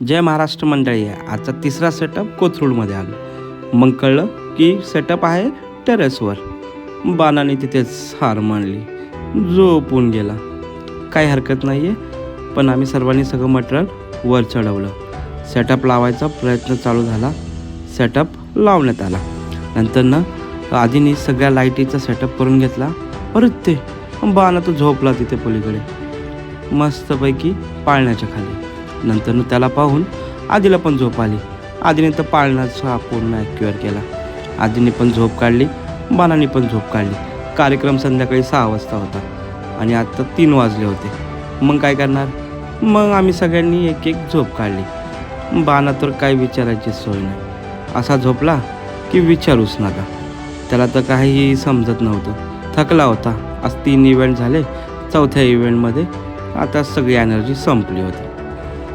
जय महाराष्ट्र मंडळी आहे. आजचा तिसरा सेटअप कोथरूडमध्ये आलो. मग कळलं की सेटअप आहे टेरेसवर. बाणाने तिथेच हार मांडली, झोपून गेला. काही हरकत नाही आहे, पण आम्ही सर्वांनी सगळं मटेरियल वर चढवलं. सेटअप लावायचा प्रयत्न चालू झाला. सेटअप लावण्यात आला. नंतर आधीने सगळ्या लाईटीचा सेटअप करून घेतला. परत ते बाणा तो झोपला तिथे पलीकडे मस्तपैकी पाळण्याच्या खाली. नंतर त्याला पाहून आधीला पण झोप आली. आधीने तर पाळण्याचा पूर्ण ॲक्युअर केला. आधीने पण झोप काढली, बाणाने पण झोप काढली. कार्यक्रम संध्याकाळी 6 वाजता होता आणि आत्ता 3 वाजले होते. मग काय करणार? मग आम्ही सगळ्यांनी एक एक झोप काढली. बाणा तर काय विचारायची सोय नाही. असा झोपला की विचारूच नका. त्याला तर काहीही समजत नव्हतं. थकला होता. आज 3 इव्हेंट झाले. 4थ्या इव्हेंटमध्ये आता सगळी एनर्जी संपली होती.